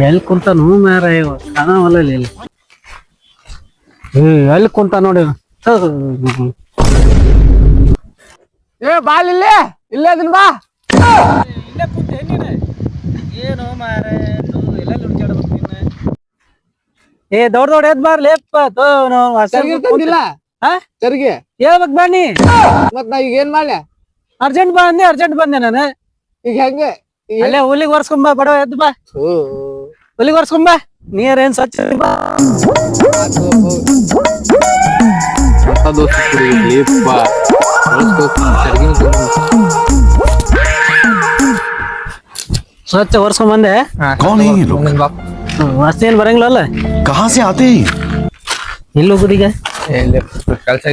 ಎಲ್ಲಿ ಕುಂತಾನು ಮಾರ ಕಾಣವಲ್ಲ ಇಲ್ಲಿ. ಎಲ್ಲಿ ಕುಂತ ನೋಡಿ. ಏ ಬಾಲ್ ಇಲ್ಲೇ ಇಲ್ಲೇ ಅದನ್ ಬಾ. ಇಲ್ಲೇ ಕುಂತ ಏನು ಮಾರ ಎಲ್ಲ ಹುಡ್ಕಾಡ್ಬೇಕು ನೀನು. ದೊಡ್ಡ ಎದ್ ಬಾರ್ಲೇಪ್ಪ ತಂದಿಲ್ಲ ಚರಿಗೆ ಹೇಳ್ಬೇಕ್ ಬನ್ನಿ. ಮತ್ ನಾ ಈಗ ಏನ್ ಮಾಡ್ಲೆ? ಅರ್ಜೆಂಟ್ ಬಂದೆ ನಾನು. ಈಗ ಹೆಂಗೆ ಅಲ್ಲೇ ಹುಲಿಗೆ ಒರ್ಸ್ಕೊಂಬ ಬಡವ ಎದ್ದು ಬಾ. ಹುಲಿಗೆ ಒರ್ಸ್ಕೊಂಬ ನೀರ್ ಏನ್ ಸ್ವಚ್ಛ ಸ್ವಚ್ಛ ಒರ್ಸ್ಕೊಂಬಂದೆ. ಅಷ್ಟೇನ್ ಬರಂಗಿಲ್ಲ. कहाँ से आते हैं? ಎಲ್ಲಿ ಹೋಗುದೀಗ? ಕೆಲ್ಸ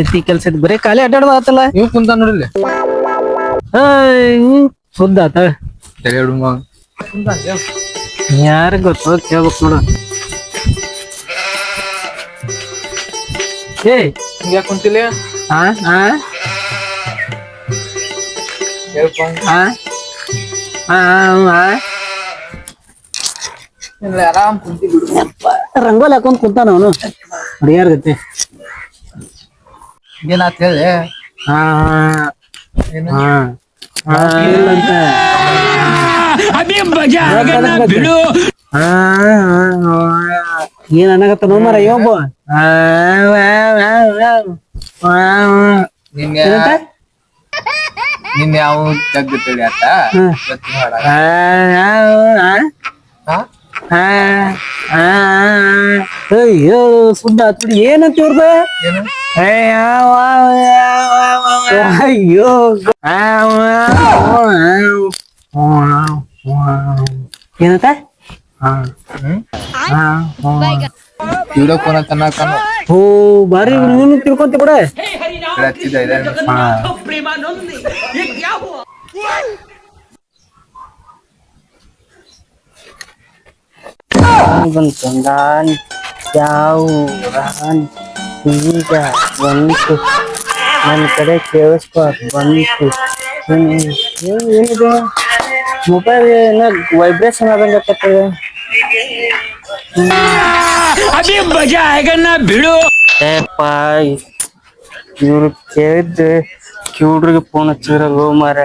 ಇತ್ತು ಕೆಲ್ಸ ಐತಿ ಬರೀ ಖಾಲಿ ಅಡ್ಡಾಡೋದು ಆತಲ್ಲ. ಇವ್ ಕುಂತ ನೋಡಿಲ್ಲ ಸುದ್ದ ಆತ. ಯಾರ ಗೊತ್ತು ಕೇಳ್ಬೇಕು ನೋಡು. ಏ ಹಿಂಗ್ಯಾಕ್ ಕುಂತಿಲ್ಲ? ಆ ಆ ಆ ಆ ಆರಾಮ್ ಕುಂತಿ ಬಿಡು. ರಂಗೋಲಿ ಹಾಕೊಂಡ್ ಕುಂತಾನ ಅವನು ಹುಡುಗಿಯಾರ ಗತಿ. ಏನಾತ್ ಹೇಳಿ? ಹಾ ಇಲ್ಲಂತ ಏನ್ ಅನ್ನಕತ್ತ ನೋಮರ ಯೋಬ. ನಿನ್ನೆ ಯಾವ ಜಗ್ ತಿಳಿ ಆತ ಅಯ್ಯೋ ಸುದ್ದ ಆತ್ಬಿಡಿ. ಏನಂತ ಇವ್ರದ? ಅಯ್ಯೋ ಏನಂತ ವಿಡಿಯೋ ಫೋನ್ ತನ್ನಕ ಓ ಬಾರಿ ನೀನು ತಿಳ್ಕೊಂತ ಬಿಡ. ಬಂತಂದಾನ್ ಯಾವ ಈಗ ಬಂತು ನನ್ನ ಕಡೆ ಕೇಳಿಸ್ಕೊ ಬಂತು. ಏನಿದೆ ಮೊಬೈಲ್ ಏನ ವೈಬ್ರೇಷನ್ ಆದಂಗತ್ತದ. ಬಿಡು ಇವ್ರು ಕೇಳಿದ್ದು ಕಿವ್ರಿಗೆ ಫೋನ್ ಹಚ್ಚಿರಲ್ಲ ಮಾರ.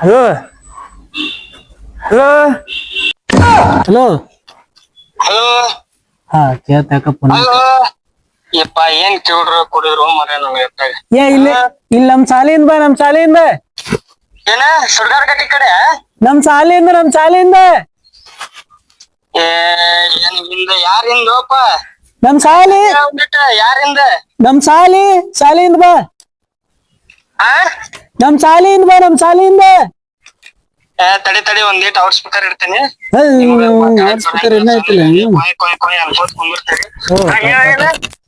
ಹಲೋ ಹಲೋ ಹಲೋ ಹಲೋ ಹಾ ಕೇಳ್ತಾಕಪ್ಪ. ಯಪ್ಪ ಏನ್ ಕಿವ್ಡ್ರ ಕುಡಿದ್ರು ಮರ ನಮ್ಗೆ ಏ ಇಲ್ಲ ಇಲ್ಲಿ ನಮ್ ಶಾಲೆಯಿಂದ ಏನ ಸುಡ್ಗಾರ್ ಗಟ್ಟಿ ಕಡೆ ನಮ್ ಶಾಲೆಯಿಂದ ಏನ್ ಹಿಂದ ಯಾರಿಂದಪ್ಪ ನಮ್ ಶಾಲೆ ಯಾರಿಂದ ನಮ್ ಶಾಲೆಯಿಂದ ಬಾ. ಆ ನಮ್ ಶಾಲೆಯಿಂದ ತಡಿ ಒಂದೇಟ್ ಔಟ್ ಸ್ಪೀಕರ್ ಇಡ್ತೀನಿ.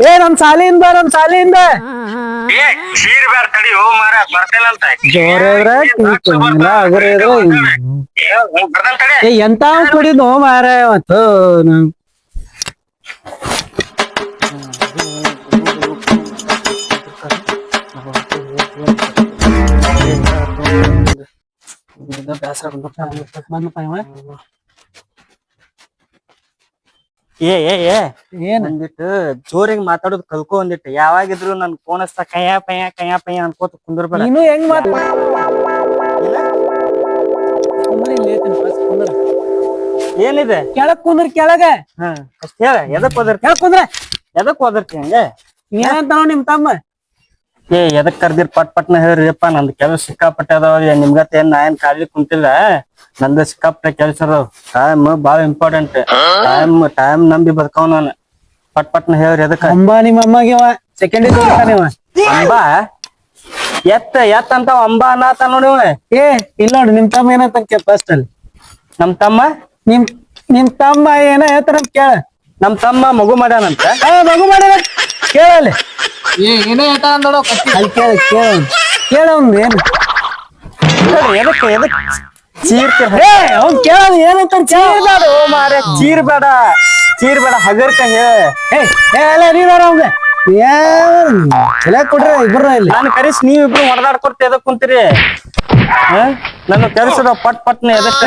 ಏ ನಮ್ ಶಾಲೆಯಿಂದ ಸೀರ್ ಬ್ಯಾಡ ತಡಿ ಹೋ ಮಾರ ಬರ್ತೇನಂತ ಎಂತ ಕುಡಿದು ಮಾರ ಅವತ್ತು. ಒಂದಿಟ್ಟು ಜೋರಿಗೆ ಮಾತಾಡೋದು ಕಲ್ಕೊ. ಒಂದಿಟ್ಟು ಯಾವಾಗಿದ್ರು ನನ್ ಫೋನ್ ಹಚ್ತಾ ಕಯ್ಯ ಪಯ್ಯ ಅನ್ಕೋತ ಕುಂದ್ರಬೇಡ. ನೀನು ಹೆಂಗ್ ಏನಿದೆ ಕೆಳಗ್ ಕುಂದ್ರ ಕೆಳಗ ಅಷ್ಟ್ ಹೇಳ. ಎದಕ್ ಹೋದರ್ತಿ ಹಂಗೆ? ಏನಂತ ನಿಮ್ ತಮ್ಮ ಎದಕ್ ಕರ್ದಿರ್ ಪಟ್ನ ಹೇಳ್ರಿಪ್ಪ. ನಂದು ಕೆಲಸ ಸಿಕ್ಕಾಪಟ್ಟೆ ಅದಾವ. ನಿಮ್ಗತ್ತ ಏನ್ ನಾ ಏನ್ ಖಾಲಿ ಕುಂತಿಲ್ಲ. ನಂದು ಸಿಕ್ಕಾಪಟ್ಟೆ ಕೆಲ್ಸ ಅದಾವ. ಟೈಮ್ ಬಾಳ ಇಂಪಾರ್ಟೆಂಟ್. ಟೈಮ್ ನಂಬಿ ಬದುಕವ್ ನಾನು. ಪಟ್ನ ಹೇಳ್ರಿ ಎದಕ್ಕ. ಅಂಬಾ ನಿಮ್ಮ ಅಮ್ಮಗೆವ ಸೆಕೆಂಡ್ ಅಂಬಾ ಎತ್ತ ಅಂತ ಅಂಬಾ ಅನ್ನತ ನೋಡಿ. ಏ ಇಲ್ಲ ನೋಡ್ರಿ ನಿಮ್ ತಮ್ಮ ಏನಂತ ಫಸ್ಟ್ ಅಲ್ಲಿ. ನಮ್ ತಮ್ಮ ನಿಮ್ ತಮ್ಮ ಏನ ಹೇಳ್ತಾರ ಕೇಳ. ನಮ್ ತಮ್ಮ ಮಗು ಮಾಡ್ಯಾನಂತ. ಮಗು ಮಾಡ್ಯಾನ ಕೇಳಲ್ಲಿ. ಏನೇ ಹೇಳ್ತ ಅಂದೋಡ ಅಲ್ಲಿ ಕೇಳ ಅವ್ನು ಏನು ಎದಕ್ ಅವ್ನ್ ಕೇಳ ಏನಂತ ಚೀರ್ ಬೇಡ ಹಗರ್ಕ ಹೇಳ. ಎಲ್ಲ ನೀನಾರ ಅವಂಗ ಎಲ್ಲ ಕೊಡ್ರಿ ಇಬ್ರು ಇಲ್ಲಿ ನಾನು ಕರೆಸಿ ನೀವಿಬ್ರು ಹೊಡೆದಾಡ್ಕೊಡ್ತ ಎದಕ್ ಕುಂತೀರಿ ನನ್ನ ಕೆಲ್ಸದ ಪಟ್ ಪಟ್ನ ಎದಕ್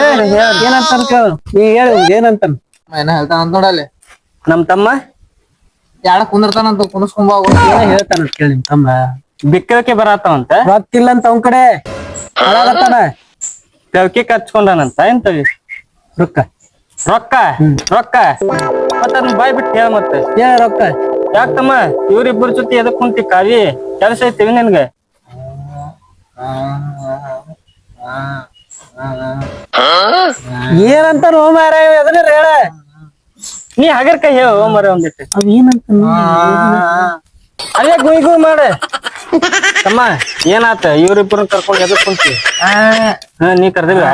ಏನಂತ ಕೇಳು ನೀ ಹೇಳು ಏನಂತ ಏನ ಹೇಳ್ತಾನ ಅಂತ ನೋಡಲ್ಲಿ ನಮ್ ತಮ್ಮ ಯಾಡ ಕುಂದಿರ್ತಾನಂತ ಕುಣಿಸ್ಕೊಂಬ ಹೇಳ್ತಾನ ಕೇಳಿ ನಿಮ್ ತಮ್ಮ ಬಿಕ್ಕಳಿಕೆ ಬರತ್ತಾವಂತ ರೊಕ್ಕಿಲ್ಲ ಅಂತ ಅವ್ನ ಕಡೆ ಹಾಳಾಗತ್ತಾನ ಕವಿಕೆ ಕಚ್ಕೊಂಡಾನಂತ ಎಂತವಿ ರೊಕ್ಕ ರೊಕ್ಕ ರೊಕ್ಕ ಮತ್ತ ಅದನ್ನ ಬಾಯ್ ಬಿಟ್ಟು ಹೇಳ ಮತ್ತೆ ಏನ ರೊಕ್ಕ ಯಾಕಮ್ಮ ಇವ್ರಿಬ್ಬರ ಜೊತೆ ಎದಕ್ ಕುಂತಿ ಕಾವಿ ಕೆಲಸ ಐತಿವಿ ನಿನ್ಗೆ ಏನಂತ ನೋ ಮಾರ ಅದನ್ನ ಹೇಳ ನೀ ಹಗರ್ಕಾಯಿ ಹೇಳ ಮರ ಒಂದಿಟ್ಟು ಅವ್ ಏನಂತ ಅದೇ ಗುಯ್ ಗುಯ್ ಮಾಡ ತಮ್ಮ ಏನಾತ ಇವ್ರಿಬ್ಬರನ್ನ ಕರ್ಕೊಂಡ್ ಎದಕ್ ಕುಂತಿ ನೀ ಕರ್ದಿಲ್ಲ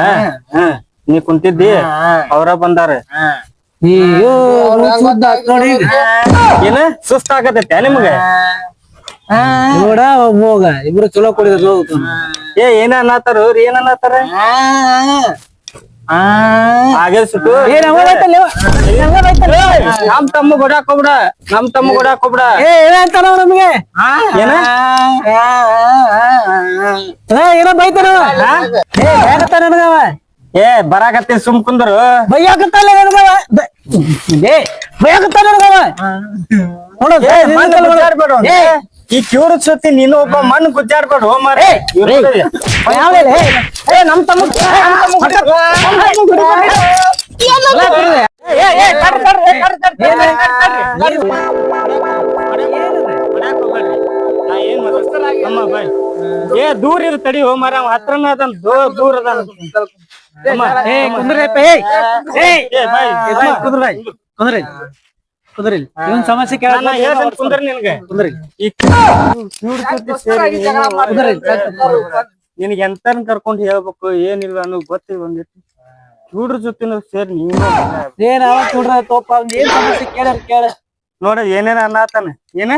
ನೀ ಕುಂತಿದ್ದಿ ಅವ್ರ ಬಂದಾರ ನೋಡಿ ಏನ ಸುಸ್ತ ಆಗತೈತೆ ನಿಮ್ಗೆ ನೋಡ ಹೋಗ ಇಬ್ರು ಚಲೋ ಕುಡಿದ್ರು ಏನ ಅನ್ನತಾರ ಅವ್ರ ಏನ್ ಅನ್ನತಾರ ಹಾಗೆ ಸುಟ್ಟು ನಮ್ ತಮ್ಮ ಗೊಡಾಕ್ ಹೋಗ್ಬಿಡ ನಮ್ ತಮ್ಮ ಗೊಡಾಕ್ ಹೋಗ್ಬಿಡ ಏನಂತಾನ ನಮ್ಗೆ ಏನ ಏನೋ ಬೈತಾನ ಹೇಗತ್ತಾನ ನನಗವ ಬರಾಕತ್ತಿ ಸುಮ್ ಕುಂದ್ರು ಬೈಯಾಕತ್ತಾನ ನನಗವ ಬೈಯಾಕತ್ತಾನ ನನಗವ ನೋಡು ಈ ಕಿವ್ರ ಸತಿ ನೀನು ಒಬ್ಬ ಮಣ್ಣು ಗುಜ್ಜಾಡ್ಬೇಡ ಹೋಮಾರ ನಮ್ ತಮ್ಮ ದೂರ ಇರು ತಡಿ ಹೋಮಾರ ಅವ ಹತ್ರನ ಅದ ದೂರ ಅದ ಕುಂದ್ರಿ ಇವನ್ ಸಮಸ್ಯೆ ಕೇಳ ಕುಂದ್ರಿ ನಿನ್ಗೆ ಕುಂದ್ರಿ ನಿನಗೆ ಎಂತನ್ ಕರ್ಕೊಂಡ್ ಹೇಳ್ಬೇಕು ಏನಿಲ್ಲ ಅನ್ನೋ ಗೊತ್ತಿಲ್ಲ ಒಂದಿಟ್ಟು ಚೂಡ್ರ ಜೊತೆನೂ ಸೇರಿ ನೀನು ಏನ್ ಅವ ಚೂಡ್ರ ತೋಪ ಏನ್ ಸಮಸ್ಯೆ ಕೇಳ ನೋಡ ಏನೇನ ಅನ್ನತಾನ ಏನ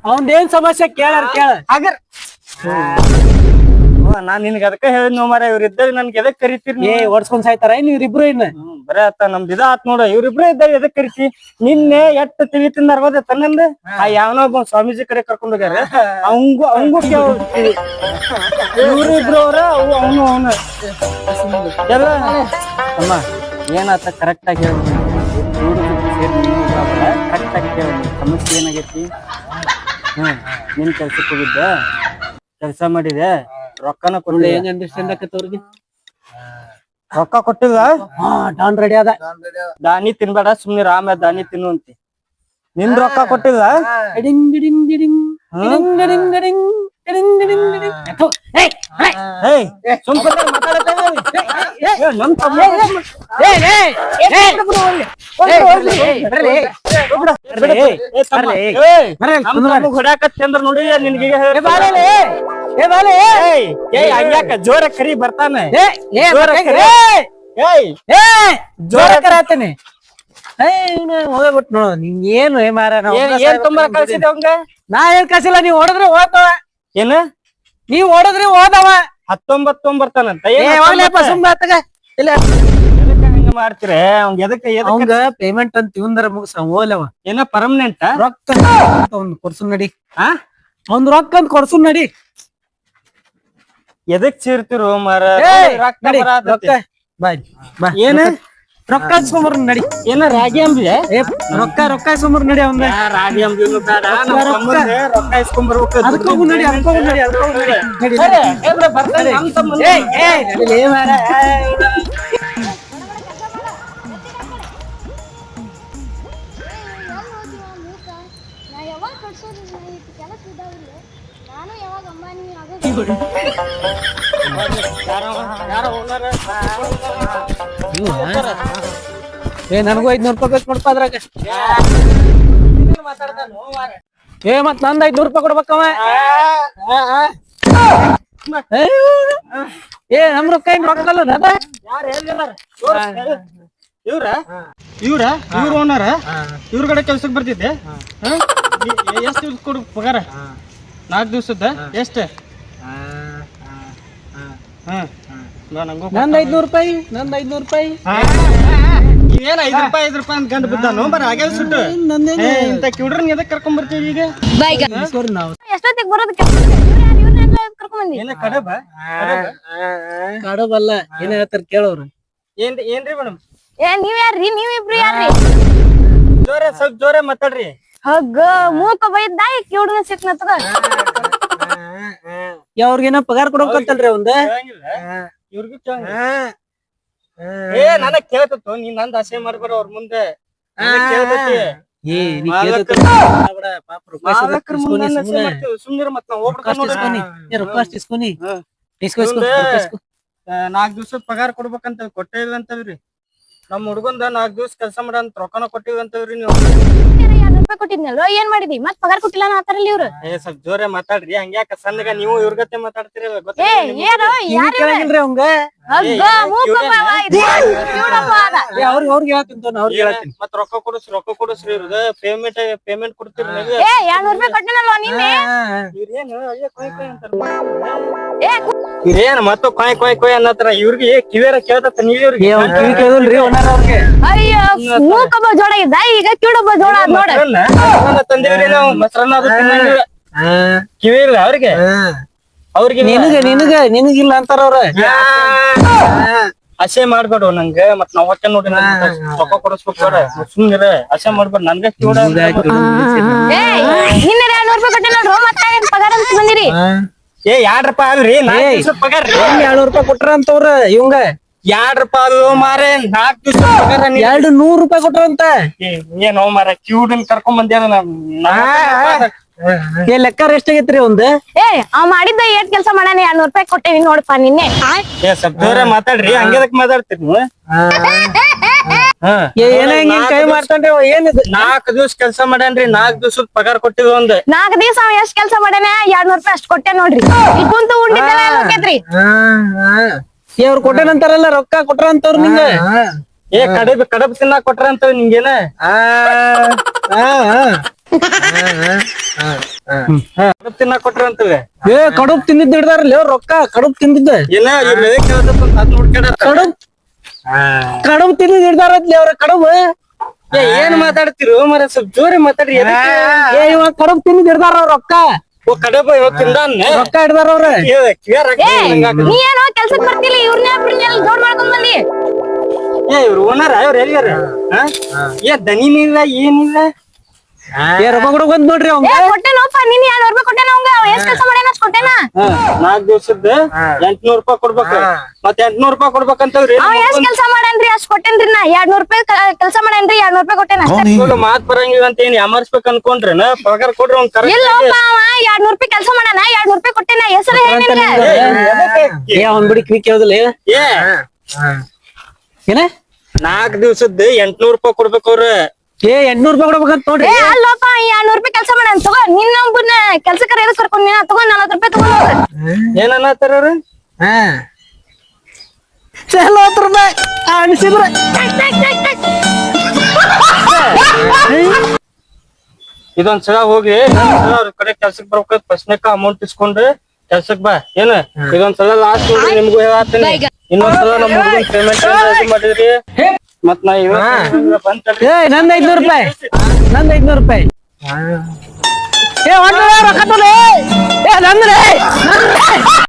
ಅವಂದೇನ್ ಸಮಸ್ಯೆ ಕೇಳ ಹಾಗರ್ ನಾನ್ ನಿನ್ಗೆ ಅದಕ್ಕ ಹೇಳಿದ್ ಮಾರ ಇವ್ರಿದ್ದಾಗ ನನ್ಗೆ ಎದಕ್ ಕರಿತೀರಿ ಓಡ್ಸ್ಕೊಂಡ್ ಸಾಯ್ತಾರ ನೀವ್ರಿಬ್ರು ಇನ್ನ ಬರೇ ಆತ ನಮ್ದು ಇದ ಆತ್ ನೋಡ ಇವ್ರಿಬ್ರು ಇದ್ದಾಗ ಎದಕ್ ಕರಿತಿ ನಿನ್ನೆ ಎಟ್ಟ ತಿಳಿ ತಿಂದ ಅರ್ಬೋದ ತನ್ನಂದ ಆ ಯಾವನೋ ಒಬ್ಬ ಸ್ವಾಮೀಜಿ ಕಡೆ ಕರ್ಕೊಂಡ್ ಹೋಗ್ಯಾರ ಅವಂಗೂ ಇವ್ರಿಬ್ರು ಅವ್ರ ಅವನು ಎಲ್ಲ ಅಮ್ಮ ಏನಾತ ಕರೆಕ್ಟ್ ಆಗಿ ಹೇಳ ಕರೆಕ್ಟ್ ಆಗಿ ಕೇಳ ಸಮಸ್ಯೆ ಏನಾಗೈತಿ ನಿನ್ ಕೆಲ್ಸಕ್ಕೆ ಹೋಗಿದ್ದ ಕೆಲ್ಸ ಮಾಡಿದೆ ರೊಕ್ಕನ ಕೊಡ್ಲಿ ಏನ್ ಅಂಡರ್ಸ್ಟ್ಯಾಂಡ್ ಆಕತ್ತವ್ರಿಗೆ ರೊಕ್ಕ ಕೊಟ್ಟಿಲ್ಲ ಡಾನ್ ರೆಡಿ ಅದ ದಾನಿ ತಿನ್ಬೇಡ ಸುಮ್ನೆ ರಾಮ ದಾನಿ ತಿನ್ನು ಅಂತಿ ನಿನ್ ರೊಕ್ಕ ಕೊಟ್ಟಿಲ್ಲ ಡಿಡಿಂಗ್ ಡಿಡಿಂಗ್ ಡಿಡಿಂಗ್ ಡಿಡಿಂಗ್ ಡಿಡಿಂಗ್ ಡಿಡಿಂಗ್ ಡಿಡಿಂಗ್ ಡಿಡಿಂಗ್ ಡಿಡಿಂಗ್ ಅಥು ಸುಮ್ ನಮ್ ತಮ್ಮ ಹೊಡ್ಯಾಕತ್ತಂದ್ರ ನೋಡಿ ನಿನ್ಗೆ ಹಂಗ್ಯಾಕ ಜೋರ ಕರಿ ಬರ್ತಾನೆ ಜೋರ ಕರಾತೇನೆ ಹೋಗ್ಬಿಟ್ಟು ನೋಡ ನಿಂಗ್ ಏನು ಮಾರ ಏನ್ ತುಂಬಾ ಕಳ್ಸಿದ್ದೆ ಅವಂಗ ನಾ ಏನ್ ಕಳ್ಸಿಲ್ಲ ನೀವ್ ಹೊಡೆದ್ರೆ ಓದ್ತವ ಏನ ನೀವ್ ಹೊಡೆದ್ರೆ ಓದವ 19 ಬರ್ತಾನಂತ ಸುಮ್ಮನೆ ಆತಗ ಇಲ್ಲ ಹಂಗ ಮಾಡ್ತೀರ ಅವ್ನ ಎದಕ್ಕೆ ಅವಂಗ ಪೇಮೆಂಟ್ ಅಂತ ಇವಂದರ ಮುಗಿಸ ಓಲವ ಏನ ಪರ್ಮನೆಂಟ್ ರೊಕ್ಕ ಅವ್ನ್ ಕೊಡ್ಸು ನಡಿ ಅವ್ನ್ ರೊಕ್ಕ ಅಂತ ಕೊಡ್ಸು ನಡಿ ಎದಕ್ ಸೇರ್ತಿರೋ ಮಾರ ರೊಕ್ಕ ಬಾಯ್ ಬಾ ಏನ ರೊಕ್ಕ ಇಸ್ಕೊಂಬರ್ ನಡಿ ಏನ ರಾಗಿ ಅಂಬಿ ರೊಕ್ಕ ಇಸ್ಕೊಂಬರ್ ನಡಿ ಅವಂದ ರಾಗಿ ಅಂಬಿನು ಬೇಡ ರೊಕ್ಕ ಇಸ್ಕೊಂಬರ್ಬೇಕು ಅದಕ್ಕೋಗು ನಡಿ ನಡಿ ಬರ್ತಾನೆ ನಮ್ ತಮ್ಮ ನನಗೂ 500 ರೂಪಾಯಿ ಬೇಕು ನೋಡ್ಪ ಅದ್ರಾಗ ಮತ್ ನಂದ್ 500 ರೂಪಾಯಿ ಕೊಡ್ಬೇಕವ ನಮ್ ರೊಕ್ಕ ಏನ್ ರೊಕ್ಕ ಅಲ್ಲ ಇವ್ರ ಓನರ್ ಇವ್ರ ಕಡೆ ಕೆಲ್ಸಕ್ಕೆ ಬರ್ತಿದ್ದೆ ಎಷ್ಟ್ ದಿವ್ಸ ಕೊಡು ಪಗಾರ 4 ದಿವ್ಸದ ಎಷ್ಟ ನಂದ್ 500 ರೂಪಾಯಿ ಇವೇನ್ 5 ರೂಪಾಯಿ ಅಂತ ಗಂಡು ಬಿದ್ದಾನು ಬರ ಆಗ್ಯಾವ ಸುಟ್ಟು ಇಂತ ಕಿಡ್ರನ್ ಎದಕ್ ಕರ್ಕೊಂಡ್ ಬರ್ತೀವಿ ಈಗ ನಾವು ಎಷ್ಟೊತ್ತಿಗೆ ಬರೋದಕ್ಕೆ ಕರ್ಕೊಂಡ್ ಬಂದಿ ಏನ ಕಡಬ ಕಾಡೋಬಲ್ಲ ಏನ್ ಹೇಳ್ತಾರ ಕೇಳೋರು. ಏನ್ರಿ ಮೇಡಮ್ ನೀವ್ ಯಾರ್ರಿ ನೀವಿಬ್ರು ಯಾರ್ರಿ ಸ್ವಲ್ಪ ಜೋರ ಮಾತಾಡ್ರಿ. ಹಗ್ಗ ಮೂಕ ಬೈದ ಕಿವುಡ್ನ ಸಿಕ್ನತ್ತದ ಅವ್ರಿಗೇನ ಪಗಾರ ಕೊಡೋಕಂತಲ್ರಿ ಅವಂದ ಇವ್ರಿಗೂ ಏ ನನಗ್ ಕೇಳ್ತತ್ತು ನೀನ್ ನಂದ್ ಆಸೆ ಮಾಡ್ಬೇಡ ಅವ್ರ ಮುಂದೆ ಕೇಳ್ತತಿ ಸುಮ್ನಿರ ಮತ್ ನಾವ್ ಇಸ್ಕೊನಿ 4 ದಿವ್ಸ ಪಗಾರ ಕೊಡ್ಬೇಕಂತ ಕೊಟ್ಟೇವಿ ಅಂತವ್ರಿ. ನಮ್ ಹುಡ್ಗಂದ 4 ದಿವ್ಸ ಕೆಲ್ಸ ಮಾಡ ಅಂತ ರೊಕ್ಕನ ಕೊಟ್ಟಿವಿ ಅಂತವ್ರಿ ನೀವು. 200 ರೂಪಾಯಿ ಕೊಟ್ಟಿದ್ನಲ್ವ ಏನ್ ಮಾಡಿದಿ ಮತ್ ಪಗಾರ ಕೊಟ್ಟಿಲ್ಲ ಆತಾರಲ್ಲಿ ಇವ್ರು. ಸ್ವಲ್ಪ ಜೋರೇ ಮಾತಾಡ್ರಿ ಹಂಗ್ಯಾಕ ಸಣ್ಣಗ ನೀವು ಇವ್ರ ಗತೆ ಮಾತಾಡ್ತಿರಲ್ಲ ಏ ಏನು ಕೇಳಂಗಿಲ್ರಿ ಅವಂಗ ಹಗ್ಗ ಮೂಕ ಅವ್ರಿಗೆ ಹೇಳ್ತೀನಿ ಅವ್ರಿಗೆ ಹೇಳ್ತೀನಿ. ಮತ್ ರೊಕ್ಕ ಕೊಡಿಸ್ರಿ ಇವ್ರದ ಪೇಮೆಂಟ್ ಕೊಡ್ತೀರಿ ನೀವು. ಏ 200 ರೂಪಾಯಿ ಕೊಟ್ಟಿನಲ್ವ ನಿನ್ನೆ ಇವ್ರೇನ್ ಮತ್ತ ಕೊಯ್ ಅನ್ನತ್ರ ಇವ್ರಿಗೆ ಕಿವಿಯಾರ ಕೇಳ್ತತ್ತ ನೀವ್ ಇವ್ರಿಗೆ ಕಿವಿ ಕೇಳಲ್ರಿ ಅವ್ರಿಗೆ. ಅಯ್ಯೋ ಮೂಕಬ್ಬ ಜೋಡ ಇದ್ದ ಈಗ ಕಿವುಡೊಬ್ಬ ಜೋಡ ಅದ್ ನೋಡ ತಂದಿವ್ರಿ ನಾವು ಮೊಸರನ್ನ ಅದು ತಿನ್ನಂಗಿಲ್ಲ. ಕಿವಿ ಇಲ್ಲ ಅವ್ರಿಗೆ ನಿನಗಿಲ್ಲ ಅಂತಾರ ಅವ್ರ. ಆಸೆ ಮಾಡ್ಬೇಡ ನಂಗ ಮತ್ ನಾವ್ ಹೊಟ್ಟೆ ನೋಡಿ ರೊಕ್ಕ ಕೊಡಿಸ್ಬೇಕ ಸುಮ್ನಿರ ಆಸೆ ಮಾಡ್ಬೇಡ ನನ್ಗ ಕಿವಿಡ ಏ ನಿನ್ನೆ 200 ರೂಪಾಯಿ ಕೊಟ್ಟೆ ನೋಡ್ರು ಮತ್ತೆ ಪಗಾರ ಅಂತ ಬಂದಿರಿ. ಏ 2 ರೂಪಾಯಿ ಅಲ್ರಿ 4 ದಿವ್ಸ ಪಗಾರ 200 ರೂಪಾಯಿ ಕೊಟ್ರ ಅಂತವ್ರ ಇವಂಗ 2 ರೂಪಾಯಿ ಅದು ಮಾರೇ 4 ದಿವ್ಸ ಪಗಾರ 200 ರೂಪಾಯಿ ಕೊಟ್ರಂತ. ಏನೋ ಮಾರ ಕಿವುಡನ್ ಕರ್ಕೊಂಡ್ ಬಂದ್ಯಾರ ಲೆಕ್ಕ ಎಷ್ಟಾಗೈತ್ರಿ ಒಂದ್ ಏ ಅವ್ ಮಾಡಿದ್ದ ಏಟ್ ಕೆಲ್ಸ ಮಾಡಾನೆ 200 ರೂಪಾಯಿ ಕೊಟ್ಟೇವಿ ನೋಡಪ್ಪ ನಿನ್ನೆ. ಏ ಸ್ವಲ್ಪ ಜೋರ ಮಾತಾಡ್ರಿ ಹಂಗದಕ್ ಮಾತಾಡ್ತೀರಿ ನೀವು. ಏನ ಹಿಂಗ್ ಕೈ ಮಾಡ್ಕೊಂಡ್ರಿ ಏನಿದ್ 4 ದಿವ್ಸ ಕೆಲ್ಸ ಮಾಡ್ಯಾನ್ರಿ 4 ದಿವ್ಸದ ಪಗಾರ ಕೊಟ್ಟಿದ್ವಿ ಒಂದ್ 4 ದಿವಸ ಅವ ಎಷ್ಟ್ ಕೆಲ್ಸ ಮಾಡಾನೆ 200 ರೂಪಾಯಿ ಅಷ್ಟ್ ಕೊಟ್ಟೆ ನೋಡ್ರಿ. ಈ ಕುಂತು ಉಂಡಿದ್ದೆಲ್ಲ ಎಲ್ಲ ಹೋಗೈತ್ರಿ. ಅವ್ರು ಕೊಟ್ಟೇನಂತಾರಲ್ಲ ರೊಕ್ಕ ಕೊಟ್ರ ಅಂತವ್ರ ನಿಂಗ. ಏ ಕಡಬ ತಿನ್ನಾಕ್ ಕೊಟ್ರ ಅಂತವ್ ನಿಂಗೇನ ಕಡಬ ತಿನ್ನಾಕ್ ಕೊಟ್ರ ಅಂತವೆ. ಏ ಕಡುಬ್ ತಿಂದಿದ್ ಹಿಡ್ದಾರಲ್ಲ ರೊಕ್ಕ ಕಡುಬ್ ತಿಂದಿದ್ದ ಏನ ಇವ್ರ ಅದ್ ನೋಡ್ಕೊಂಡ ಕಡುಬ್ ತಿಂದಿದ್ ಹಿಡ್ದಾರತ್ಲಿ ಅವ್ರ ಕಡುಬ್. ಏ ಏನ್ ಮಾತಾಡ್ತಿರು ಮರ ಸ್ವಲ್ಪ ಜೋರಿ ಮಾತಾಡ್ರಿ. ಏ ಇವಾಗ ಕಡುಬ್ ತಿಂದಿದ್ ಹಿಡ್ದಾರ ಅವ್ರ ರೊಕ್ಕ ಕಡಬ ಇವತ್ತು ತಿಂದಾನ ರೊಕ್ಕ ಹಿಡ್ದಾರ ಅವ್ರ. ನೀ ಏನೋ ಕೆಲ್ಸಕ್ ಬರ್ತಿಲ್ಲ ಇವ್ರನ್ನೆಲ್ಲ ಜೋಡ್ ಮಾಡ್ಕೊಂಡ್ ಬಂದಿ. ಏ ಇವ್ರು ಓನರ್ ಅವ್ರ ಎಲ್ಲಿಗಾರ ಏ ದನಿನಿಲ್ಲ ಏನಿಲ್ಲ. ಏ ರೊಕ್ಕ ಕೊಡಕ್ ಬಂದ್ ನೋಡ್ರಿ ಅವಂಗ. ಏ ಕೊಟ್ಟೆನೋಪ್ಪ ನೀನ್ 200 ರೂಪಾಯಿ ಕೊಟ್ಟೆನ ಅವಂಗ ಎಷ್ಟ್ ಕೆಲ್ಸ ಮಾಡ್ಯಾನ ಅಷ್ಟ್ ಕೊಟ್ಟೆನ. 4 ದಿವ್ಸದ 800 ರೂಪಾಯಿ ಕೊಡ್ಬೇಕು ಮತ್ 800 ರೂಪಾಯಿ ಕೊಡ್ಬೇಕಂತವ್ರಿ. ಅವ ಎಷ್ಟ್ ಕೆಲ್ಸ ಮಾಡಾನ್ರಿ ಅಷ್ಟ್ ಕೊಟ್ಟೇನ್ರಿ ನಾ 200 ರೂಪಾಯಿ ಕೆಲ್ಸ ಮಾಡೇನ್ರಿ 200 ರೂಪಾಯಿ ಕೊಟ್ಟೆನ. ಮಾತ್ ಬರಂಗಿಲ್ಲ ಅಂತ ಏನ್ ಯಾಮರ್ಸ್ಬೇಕ್ ಅನ್ಕೊಂಡ್ರೇನ ಪಗಾರ ಕೊಡ್ರಿ ಅವ್ನ್ ಇಲ್ಲಪ್ಪ ಅವ 200 ರೂಪಾಯಿ ಕೆಲ್ಸ ಮಾಡಾನ 200 ರೂಪಾಯಿ ಕೊಟ್ಟೆನ ಹೆಸರು ಏ ಅವ್ನ್ ಬಿಡಿ ಕಿವಿ ಕೇಳೋದಿಲ್ಲ. ಏ ಏನ 4 ದಿವ್ಸದ 800 ರೂಪಾಯಿ ಕೊಡ್ಬೇಕು ಅವ್ರ. ಏ 800 ರೂಪಾಯಿ ಕೊಡ್ಬೇಕಂತ ನೋಡ್ರಿ. ಏ ಅಲ್ಲಪ್ಪ 200 ರೂಪಾಯಿ ಕೆಲ್ಸ ಮಾಡಾನ ತಗೋ ನಿನ್ನೊಬ್ಬನ ಕೆಲ್ಸಕ್ಕೆ ಎದಕ್ ಕರ್ಕೊಂಡ್ ನೀನ ತಗೋ 40 ರೂಪಾಯಿ ತಗೊಂಡ್ ಏನ್ ಅನ್ನತ್ತಾರ ಅವ್ರ 40 ರೂಪಾಯಿ ಅನ್ಸಿದ್ರ ಇದೊಂದ್ಸಲ ಹೋಗಿ ಅವ್ರ ಕಡೆ ಕೆಲ್ಸಕ್ ಬರ್ಬೇಕ ಫಸ್ಟ್ನೇಕ ಅಮೌಂಟ್ ಇಸ್ಕೊಂಡು ಕೆಲ್ಸಕ್ ಬಾ ಏನ ಇದೊಂದ್ಸಲ ಲಾಸ್ಟ್ ನೋಡ್ರಿ ನಿಮ್ಗೂ ಹೇಳತ್ತೀನಿ. ಇನ್ನೊಂದ್ಸಲ ನಮ್ ಹುಡುಗನ್ ಪೇಮೆಂಟ್ ಮಾಡಿದ್ರಿ ಮತ್ ನಾ ಏ ನಂದ್ 500 ರೂಪಾಯಿ ನಂದ್ 500 ರೂಪಾಯಿ. ಏ ರೊಕ್ಕ ತೋಲೆ ಏ ನಂದ್ರೆ